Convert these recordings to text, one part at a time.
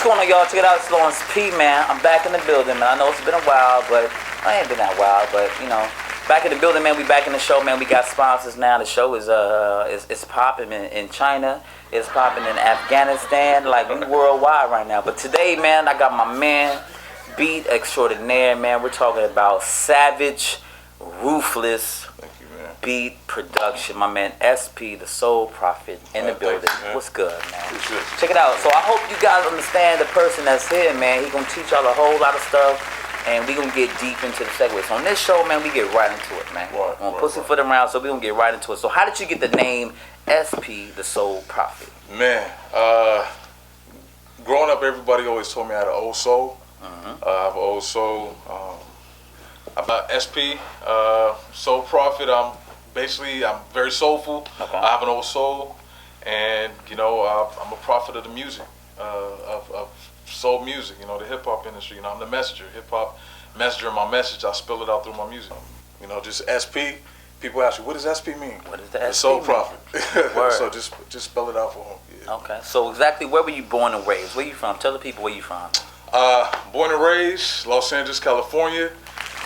going on, y'all? Check it out. It's Lawrence P, man. I'm back in the building, man. I know it's been a while, but I ain't been that wild, but you know, back in the building, man. We back in the show, man. We got sponsors now. The show is popping in China. It's popping in Afghanistan. Like, we worldwide right now. But today, man, I got my man, Beat Extraordinaire, man. We're talking about Savage, Ruthless, Beat Production. My man SP, the Soul Prophet, in the building. What's good, man? Check it out. So I hope you guys understand the person that's here, man. He gonna teach y'all a whole lot of stuff, and we gonna get deep into the segues. So on this show, man, we get right into it, man. We're gonna pussyfoot around, so we gonna get right into it. So how did you get the name SP, the Soul Prophet? Man, growing up, everybody always told me I had an old soul. I have an old soul. About SP, Soul Prophet, I'm very soulful. Okay. I have an old soul, and you know, I'm a prophet of the music, of soul music. You know, the hip hop industry. You know, I'm the messenger, hip hop messenger. My message, I spill it out through my music. You know, just SP. People ask me, what does SP mean? What does the SP Soul mean? Prophet. Word. So just spell it out for them. Yeah. Okay. So exactly where were you born and raised? Where you from? Tell the people where you from. Born and raised, Los Angeles, California.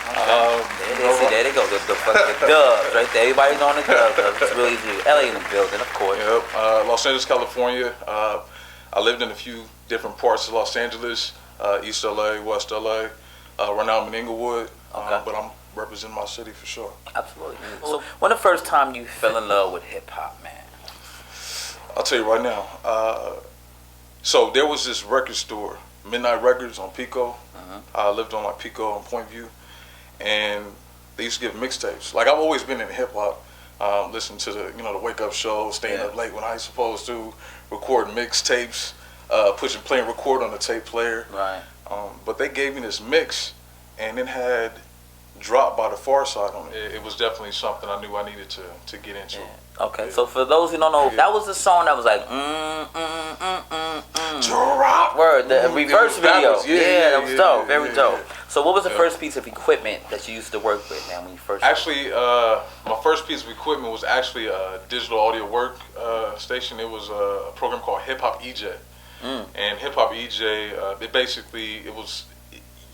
There they go, the dubs right there. Everybody's on the dubs. It's really easy. LA in the building, of course. Yep. Los Angeles, California. I lived in a few different parts of Los Angeles, East LA, West LA. Right now I'm in Inglewood, Okay. but I'm representing my city for sure. Absolutely. So when the first time you fell in love with hip hop, man? I'll tell you right now. So there was this record store, Midnight Records on Pico. I lived on like Pico and Point View. And they used to give mixtapes. Like, I've always been in hip hop, listening to the Wake Up Show, staying up late when I was supposed to, record mixtapes, playing record on the tape player. Right. But they gave me this mix, and it had Drop by the Pharcyde on it. It was definitely something I knew I needed to get into. Yeah. Okay, so for those who don't know, that was the song that was like Drop. Word, the reverse video. That was dope, very dope. Yeah. So what was the first piece of equipment that you used to work with, man, when you first? Actually, my first piece of equipment was actually a digital audio work station. It was a program called Hip Hop EJ. And Hip Hop EJ,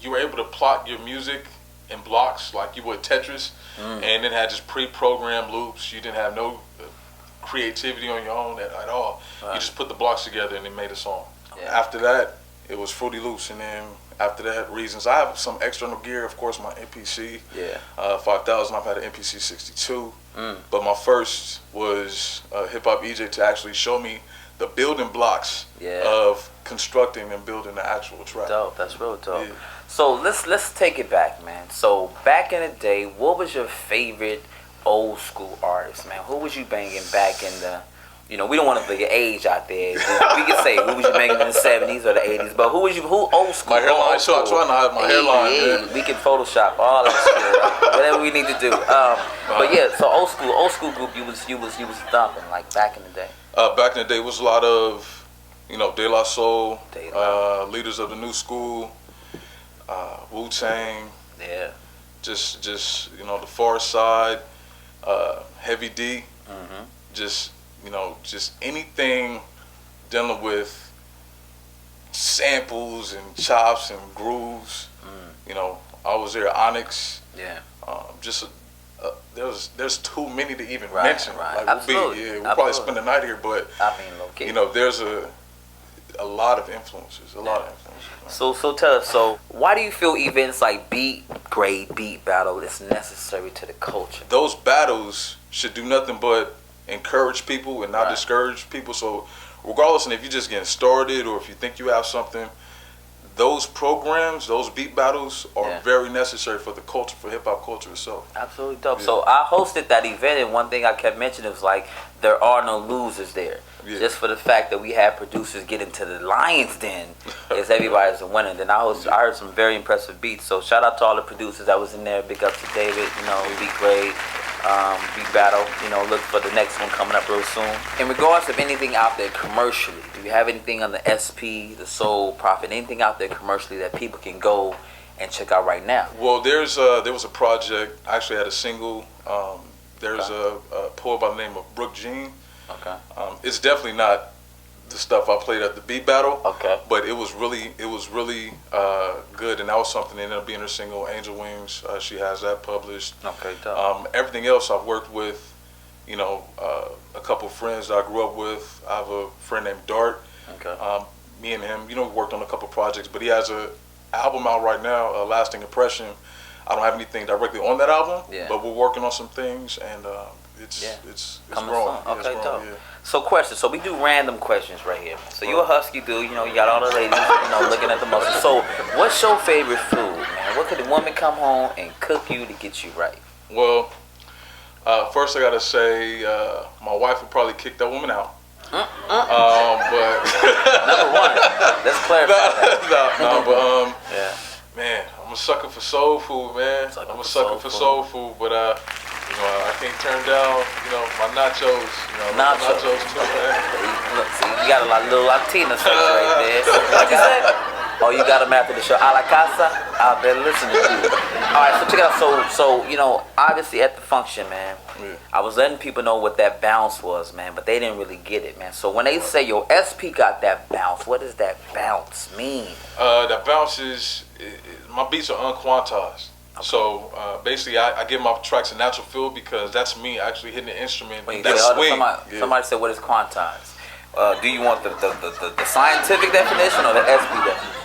you were able to plot your music in blocks like you would Tetris, and it had just pre-programmed loops. You didn't have no creativity on your own at all. Right. You just put the blocks together and it made a song. Yeah. After that, it was Fruity Loops, and then after that, Reasons. I have some external gear, of course, my MPC 5000. I've had an MPC 62, but my first was Hip Hop EJ to actually show me the building blocks of constructing and building the actual track. Dope, that's real dope. Yeah. So let's take it back, man. So back in the day, what was your favorite old school artist, man? Who was you banging back in the, we don't want to put your age out there. We can say who was you banging in the 70s or the 80s, but who old school? My hairline, so I'm trying to hide my hairline. Yeah. We can Photoshop all that shit, whatever we need to do. But yeah, so old school group, you was thumping like back in the day. Back in the day was a lot of, De La Soul, Leaders of the New School, Wu-Tang. Yeah. Just the Pharcyde, Heavy D. Just anything dealing with samples and chops and grooves. I was there. Onyx. Yeah. There's too many to even mention. Right. Like, Absolutely. we'll probably spend the night here, but low-key. There's a lot of influences. A lot of influences. Man. So tell us. So why do you feel events like Beat Battle is necessary to the culture? Those battles should do nothing but encourage people and not discourage people. So regardless, and if you're just getting started or if you think you have something, those programs, those beat battles are very necessary for the culture, for hip hop culture itself. Absolutely dope. Yeah. So I hosted that event, and one thing I kept mentioning was like, there are no losers there. Yeah. Just for the fact that we had producers get into the lion's den, is everybody's a winner. Then I heard some very impressive beats. So shout out to all the producers that was in there. Big up to David, Beat Great. Beat Battle, look for the next one coming up real soon. In regards of anything out there commercially, do you have anything on the SP, the Soul Prophet, anything out there commercially that people can go and check out right now? Well, there was a project. I actually had a single. There's a poet by the name of Brooke Jean. Okay. It's definitely not the stuff I played at the Beat Battle. Okay. But it was really good, and that was something that ended up being her single, Angel Wings. She has that published. Okay, dope. Everything else I've worked with, a couple of friends that I grew up with. I have a friend named Dart. Okay. Me and him, we worked on a couple of projects, but he has a album out right now, Lasting Impression. I don't have anything directly on that album, but we're working on some things, and it's coming growing. soon. Okay, it's growing, dope. yeah. So question. So we do random questions right here. So you a husky dude, you got all the ladies, looking at the muscles. So what's your favorite food, man? What could a woman come home and cook you to get you right? Well, first I gotta say, my wife would probably kick that woman out. But Number one, let's clarify that. yeah. Man, I'm a sucker for soul food, man. I'm a sucker for soul food, but I can't turn down, my nachos. Nachos too, man. Look, see, you got a little Latina face right there. What you say? Oh, you got them after the show. A la casa? I've been listening to you. All right, so check it out. So obviously at the function, man, I was letting people know what that bounce was, man, but they didn't really get it, man. So when they say, yo, SP got that bounce, what does that bounce mean? That bounce is, my beats are unquantized. Okay. So basically, I give my tracks a natural feel because that's me actually hitting the instrument. Somebody said, what is quantized? Do you want the scientific definition or the SP definition?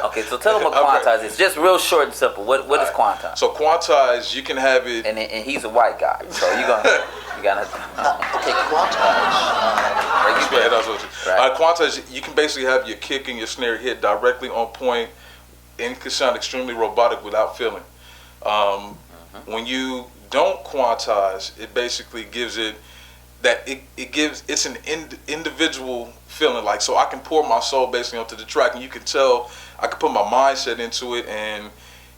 Okay, so tell them what quantized is. Just real short and simple. What is quantized? So quantized, you can have it. And he's a white guy, so you gotta. Okay, quantized. Quantized, you can basically have your kick and your snare hit directly on point, and it can sound extremely robotic without feeling. When you don't quantize, it basically gives it that it's an individual feeling. Like, so I can pour my soul basically onto the track, and you can tell I can put my mindset into it, and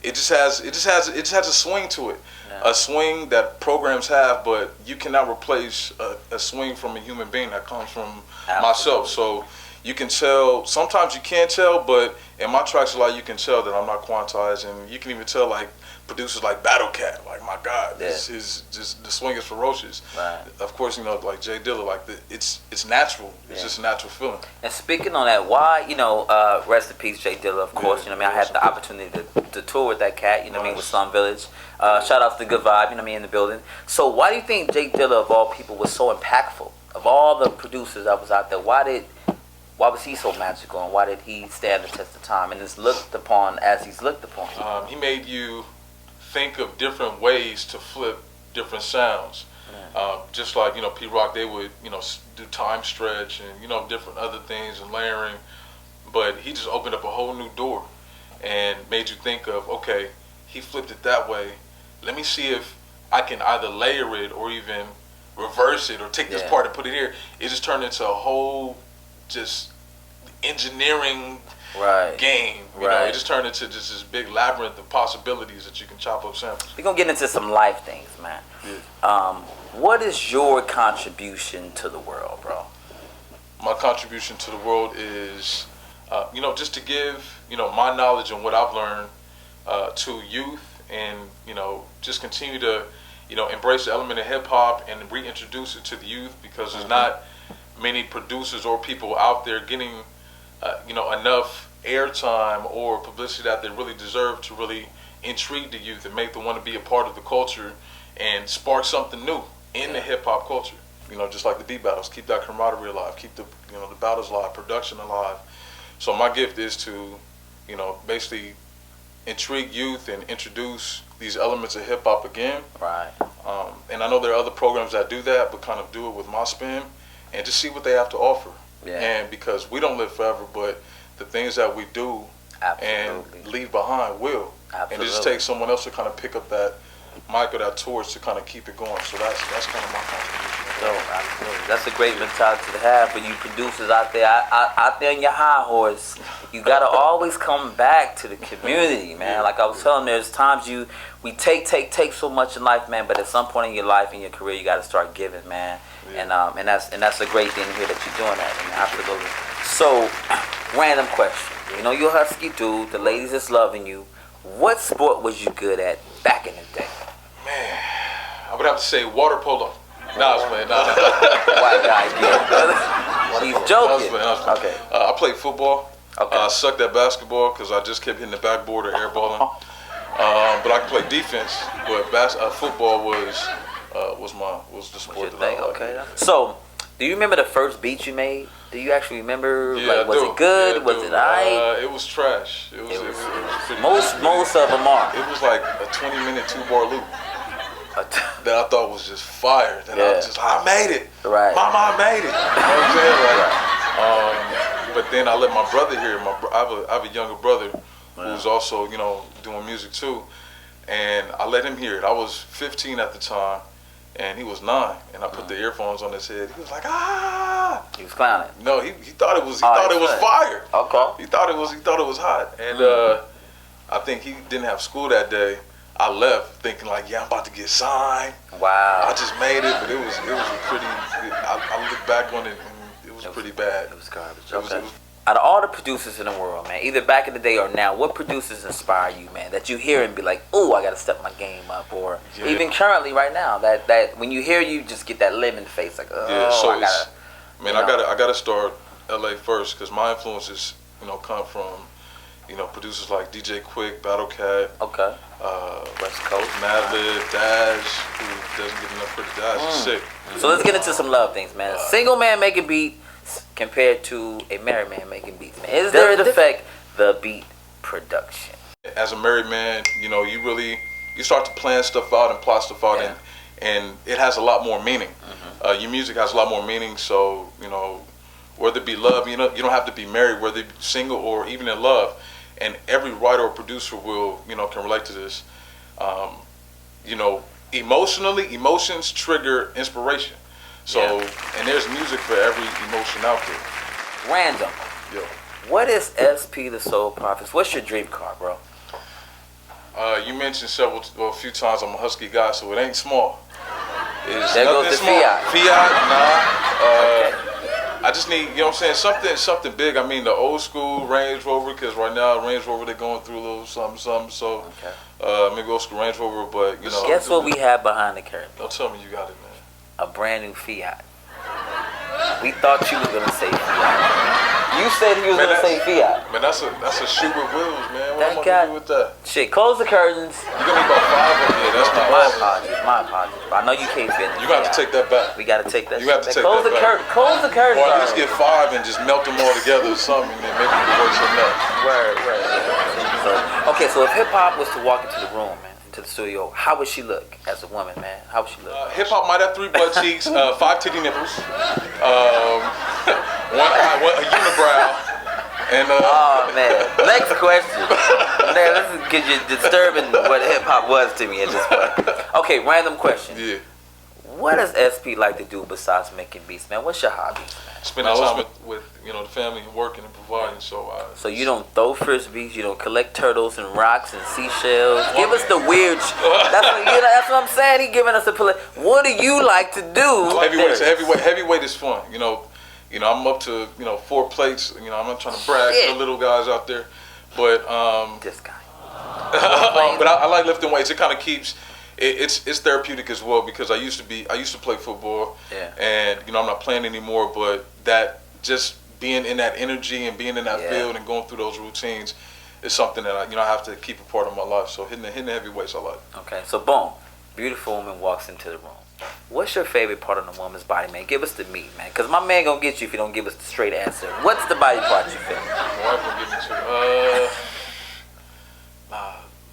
it just has a swing to it, a swing that programs have, but you cannot replace a swing from a human being that comes from myself. So you can tell. Sometimes you can't tell, but in my tracks a lot you can tell that I'm not quantized, and you can even tell like producers like Battle Cat, like my God, this is just the swing is ferocious. Right. Of course, like Jay Dilla, like it's natural. It's just a natural feeling. And speaking on that, why rest in peace, Jay Dilla. Of course, I had the opportunity to tour with that cat. With Slum Village. Shout out to the Good Vibe. In the building. So why do you think Jay Dilla of all people was so impactful? Of all the producers that was out there, why was he so magical, and why did he stand the test of time and is looked upon as he's looked upon? He made you think of different ways to flip different sounds. Just like P-Rock, they would do time stretch and different other things and layering, but he just opened up a whole new door and made you think of, okay, he flipped it that way, let me see if I can either layer it or even reverse it or take this part and put it here. It just turned into a whole just engineering game. It just turned into just this big labyrinth of possibilities that you can chop up samples. We're gonna get into some life things, man. What is your contribution to the world, bro? My contribution to the world is, just to give, my knowledge and what I've learned to youth, and just continue to, embrace the element of hip hop and reintroduce it to the youth, because there's not many producers or people out there getting, enough airtime or publicity that they really deserve to really intrigue the youth and make them want to be a part of the culture and spark something new in the hip hop culture. Just like the beat battles, keep that camaraderie alive, keep the the battles alive, production alive. So my gift is to, basically intrigue youth and introduce these elements of hip hop again. Right. And I know there are other programs that do that, but kind of do it with my spin and just see what they have to offer. Yeah. And because we don't live forever, but the things that we do and leave behind will. Absolutely. And it just takes someone else to kind of pick up that mic or that torch to kind of keep it going. So that's kind of my contribution. Absolutely. That's a great mentality to have for you producers out there. Out there on your high horse, you gotta always come back to the community, man. Like I was telling, there's times we take so much in life, man. But at some point in your life, in your career, you gotta start giving, man. Yeah. And that's a great thing to hear that you're doing that. Absolutely. So, random question. You're a husky dude. The ladies is loving you. What sport was you good at back in the day? Man, I would have to say water polo. Nah, I was playing. Nah. White guy, yeah. He's I was joking. playing, I was playing. Okay. I played football. Okay. I sucked at basketball because I just kept hitting the backboard or airballing. But I could play defense. But football was the sport that I liked. Okay. So, do you remember the first beat you made? Do you actually remember? Yeah, like, I was do. it good? Yeah, I was do. it alright? It was trash. It was pretty Most of them are. It was like a 20-minute 2-bar loop that I thought was just fire. That I made it. Right. Mama, I made it. You know what I'm saying? But then I let my brother hear. I have a younger brother who's also, doing music too. And I let him hear it. I was 15 at the time, and he was 9. And I put the earphones on his head. He was like, ah. He was clowning. No, he thought it was fire. Okay. He thought it was hot. And I think he didn't have school that day. I left thinking like, yeah, I'm about to get signed. Wow. I just made it, but it was pretty. I look back on it, and it was pretty bad. It was garbage. It was- Okay. Out of all the producers in the world, man, either back in the day or now, what producers inspire you, man? That you hear and be like, "Oh, I got to step my game up," or even currently, right now, that when you hear, you just get that lemon face, like, "Oh, Yeah, so I gotta." I gotta start LA first because my influences, come from, producers like DJ Quick, Battle Cat, Okay. West Coast. Madlib, Dash, who doesn't get enough credit. Dash is sick. So let's get into some love things, man. A single man making beats compared to a married man making beats, man. Is there an effect the beat production? As a married man, you start to plan stuff out and plot stuff out, and it has a lot more meaning. Your music has a lot more meaning. So whether it be love, you don't have to be married, whether it be single or even in love. And every writer or producer will, can relate to this. Emotionally, emotions trigger inspiration. So, and there's music for every emotion out there. Random. Yo. What is SP the Soul Prophets? What's your dream car, bro? You mentioned a few times I'm a husky guy, so it ain't small. It's There goes nothing the small. Fiat. Nah. I just need, something big. I mean, the old school Range Rover, because right now Range Rover they're going through a little something. So maybe old school Range Rover, but Guess what we have behind the curtain? Don't tell me you got it, man. A brand new Fiat. We thought you was gonna say Fiat. You said you was gonna say Fiat. Man, that's a shoe with wheels, man. What am I That gonna do with that? Shit, close the curtains. You're gonna need about 5 of them. Yeah, that's not My all. apologies. My apologies. I know you can't fit in. You got to take that back. We gotta take that. You have to shit take back. that back. Close the curtains. Or at least get 5 and just melt them all together or something, and then make it work something else. Word. So if hip hop was to walk into the room, man, into the studio, how would she look as a woman, man? How would she look? Hip hop might have 3 butt cheeks, 5 titty nipples, a unibrow, and Oh man. Next question. Man, this is because you're disturbing what hip hop was to me at this point. Okay, random question. yeah. What does SP like to do besides making beats, man? What's your hobbies, man? Spending time with the family and working and providing. So you don't throw frisbees, you don't collect turtles and rocks and seashells. Give us the weird. That's what I'm saying. He giving us a. What do you like to do? Heavyweight is fun. I'm up to 4 plates. I'm not trying to brag to the little guys out there, but This guy. but I like lifting weights. It kind of keeps. It's therapeutic as well because I used to play football, and I'm not playing anymore. But that just being in that energy and being in that field and going through those routines is something that I have to keep a part of my life. So hitting the heavy weights I like. Okay, so boom, beautiful woman walks into the room. What's your favorite part of the woman's body, man? Give us the meat, man. Cause my man gonna get you if you don't give us the straight answer. What's the body part you feel? My wife will give me to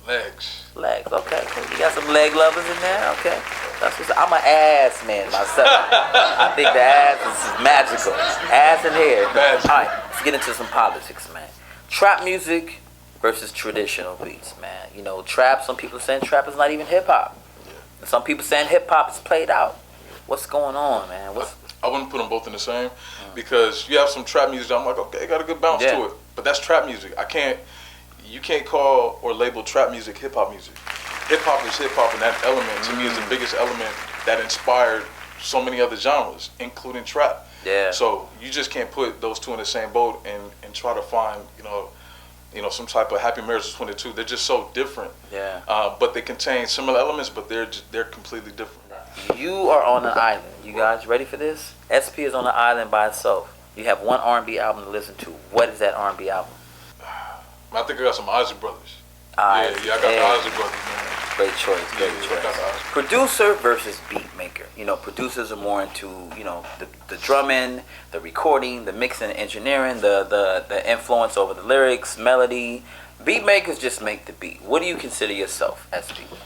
legs. Legs, okay. You got some leg lovers in there, okay. That's what's. I'm an ass man myself. I think the ass is magical. Ass and hair. Magic. All right, let's get into some politics, man. Trap music versus traditional beats, man. Trap. Some people saying trap is not even hip hop. And some people saying hip hop is played out. What's going on, man? I wouldn't put them both in the same because you have some trap music. I'm like, okay, got a good bounce to it, but that's trap music. You can't call or label trap music hip hop music. Hip hop is hip hop, and that element to me is the biggest element that inspired so many other genres, including trap. Yeah. So you just can't put those two in the same boat and try to find some type of happy marriage between the two. They're just so different. Yeah. But they contain similar elements, but they're completely different. You are on an island. You guys ready for this? SP is on an island by itself. You have one R&B album to listen to. What is that R&B album? I think I got some Ozzy Brothers. I I got the Ozzy Brothers, man. Great choice, great I choice. got the Ozzy. Producer versus beat maker. Producers are more into, the drumming, the recording, the mixing, engineering, the influence over the lyrics, melody. Beat makers just make the beat. What do you consider yourself as a beat maker?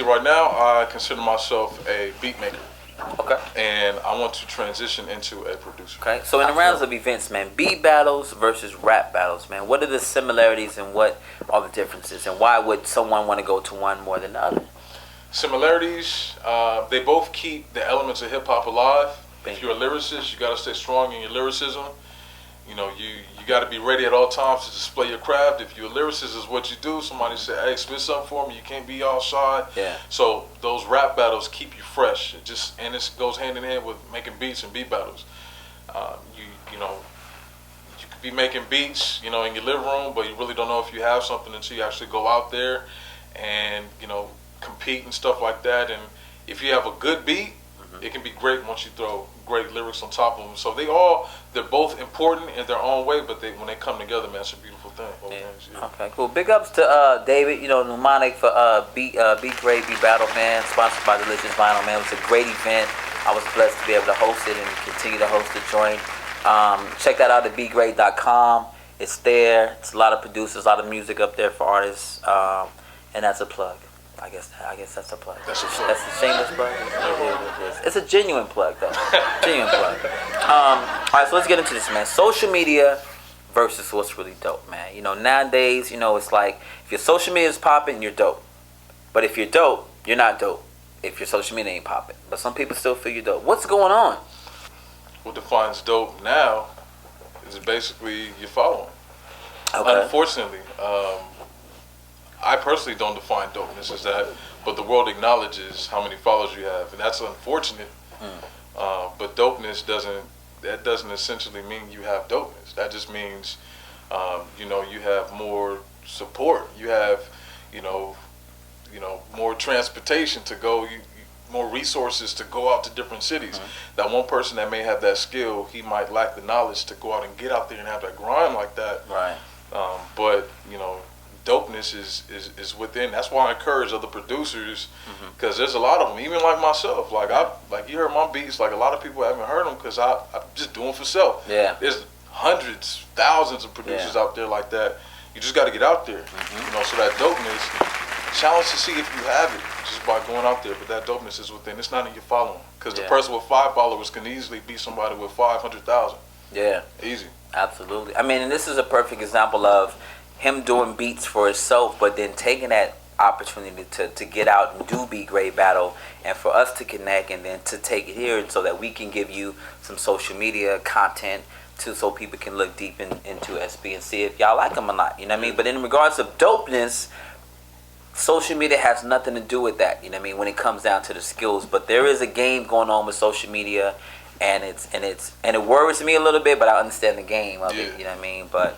Right now, I consider myself a beat maker. Okay. And I want to transition into a producer. Okay. So in the rounds of events, man, beat battles versus rap battles, man, what are the similarities and what are the differences? And why would someone want to go to one more than the other? Similarities, they both keep the elements of hip-hop alive. If you're a lyricist, you got to stay strong in your lyricism. You got to be ready at all times to display your craft. If you're a lyricist, is what you do. Somebody say, "Hey, spit something for me." You can't be all shy. Yeah. So those rap battles keep you fresh. It goes hand in hand with making beats and beat battles. You could be making beats, in your living room, but you really don't know if you have something until you actually go out there and compete and stuff like that. And if you have a good beat, it can be great once you throw great lyrics on top of them. So they're both important in their own way, but when they come together, man, it's a beautiful thing. Both things, yeah. Okay, cool. Big ups to David, Mnemonic for Beat Great, Beat Battle, man, sponsored by Delicious Vinyl, man. It was a great event. I was blessed to be able to host it and continue to host the joint. Check that out at beatgreat.com. It's there. It's a lot of producers, a lot of music up there for artists, and that's a plug. I guess that's a plug. That's a plug. That's a shameless plug. It's a genuine plug, though. Genuine plug. All right, so let's get into this, man. Social media versus what's really dope, man. Nowadays, it's like if your social media is popping, you're dope. But if you're dope, you're not dope. If your social media ain't popping. But some people still feel you're dope. What's going on? What defines dope now is basically your following. Okay. Unfortunately, I personally don't define dopeness as that, but the world acknowledges how many followers you have, and that's unfortunate. But dopeness doesn't essentially mean you have dopeness. That just means, you have more support. You have, more transportation to go. More resources to go out to different cities. That one person that may have that skill, he might lack the knowledge to go out and get out there and have that grind like that. Right. But dopeness is within. That's why I encourage other producers, because there's a lot of them, even like myself. Like you heard my beats. Like a lot of people haven't heard them because I'm just doing for self. Yeah. There's hundreds, thousands of producers out there like that. You just got to get out there. So that dopeness, challenge to see if you have it just by going out there. But that dopeness is within. It's not in your following, because the person with 5 followers can easily beat somebody with 500,000. Yeah. Easy. Absolutely. I mean, and this is a perfect example of him doing beats for himself, but then taking that opportunity to get out and do Beat Great Battle, and for us to connect, and then to take it here so that we can give you some social media content so people can look deep into SB and see if y'all like him or not. You know what I mean? But in regards of dopeness, social media has nothing to do with that. You know what I mean? When it comes down to the skills, but there is a game going on with social media. And it worries me a little bit, but I understand the game of it. You know what I mean? But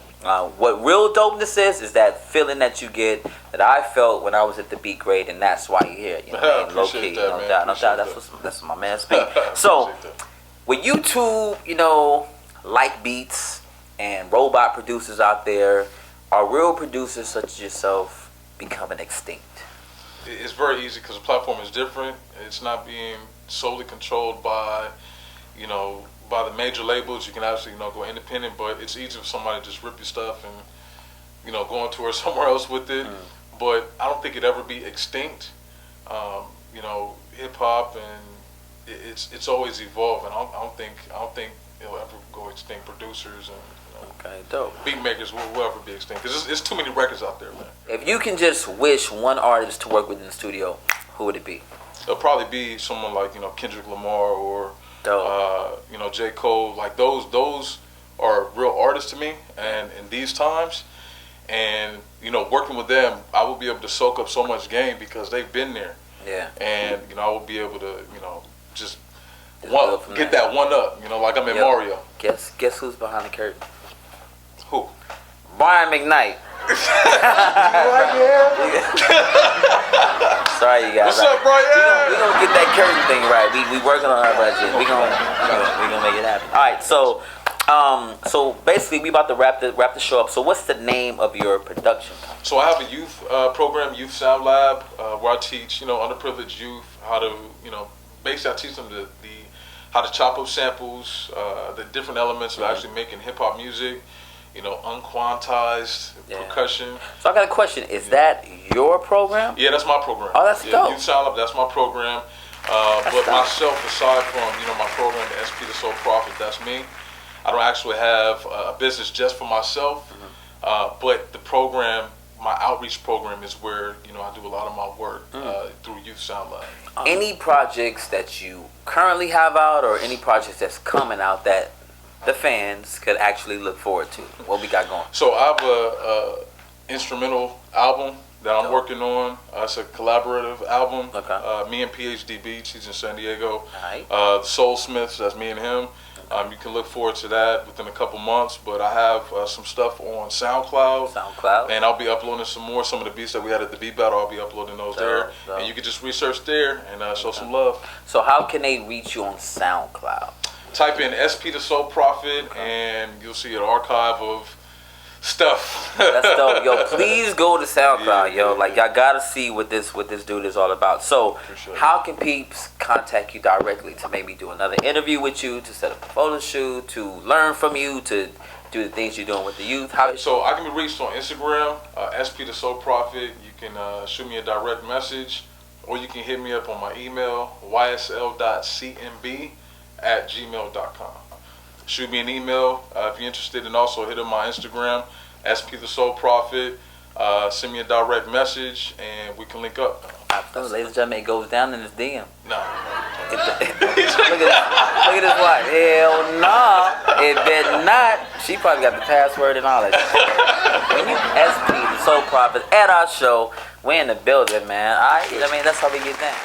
what real dopeness is that feeling that you get, that I felt when I was at the Beat Great, and that's why you're here. You know what I mean? Low key, no doubt. That's what my man speak. So with YouTube, like beats and robot producers out there, are real producers such as yourself becoming extinct? It's very easy because the platform is different. It's not being solely controlled by by the major labels. You can actually, go independent, but it's easy for somebody to just rip your stuff and, go on tour somewhere else with it. But I don't think it'd ever be extinct. Hip hop, and it's always evolving. I don't think it'll ever go extinct. Producers and okay, dope. Beat makers will ever be extinct, because it's too many records out there, man. If you can just wish one artist to work with in the studio, who would it be? It'll probably be someone like Kendrick Lamar or J. Cole. Like those are real artists to me, and in these times, and working with them, I will be able to soak up so much game because they've been there. Yeah. And I will be able to just get that one up. Like I'm in Mario. Guess who's behind the curtain? Who? Brian McKnight. Sorry, you guys. What's up, Brian? We gonna get that curtain thing right. We working on our budget. We gonna make it happen. All right, so So basically, we about to wrap the show up. So what's the name of your production company? So I have a youth program, Youth Sound Lab, where I teach, underprivileged youth how to, basically I teach them the how to chop up samples, the different elements of actually making hip hop music, unquantized percussion. So I got a question. Is that your program? Yeah, that's my program. Oh, that's dope. Youth Sound Lab, that's my program. But dope. myself, aside from my program, the SP the Soul Prophet, that's me. I don't actually have a business just for myself, but the program, my outreach program, is where I do a lot of my work through Youth Sound Lab. Any projects that you currently have out, or any projects that's coming out that the fans could actually look forward to? What we got going? So I have a instrumental album that I'm working on. It's a collaborative album. Okay. Me and PhD Beats, he's in San Diego. Alright. The Soul Smiths, that's me and him. You can look forward to that within a couple months. But I have some stuff on SoundCloud. And I'll be uploading some of the beats that we had at the Beat Battle. I'll be uploading those there. Dope. And you can just research there and show some love. So how can they reach you on SoundCloud? Type in SP the Soul Prophet and you'll see an archive of stuff. That's dope. Yo, please go to SoundCloud, yo. Like, y'all gotta see what this dude is all about. So, how can peeps contact you directly to maybe do another interview with you, to set up a photo shoot, to learn from you, to do the things you're doing with the youth? So I can be reached on Instagram, SP the Soul Prophet. You can shoot me a direct message, or you can hit me up on my email, ysl.cmb@gmail.com. Shoot me an email if you're interested, and also hit up my Instagram, SP the Soul Prophet. Send me a direct message, and we can link up. Ladies and gentlemen, it goes down in his DM. Nah. Look at his wife. Hell nah. It bet not. She probably got the password and all that shit. When you SP the Soul Prophet at our show, we're in the building, man. I mean, that's how we get down.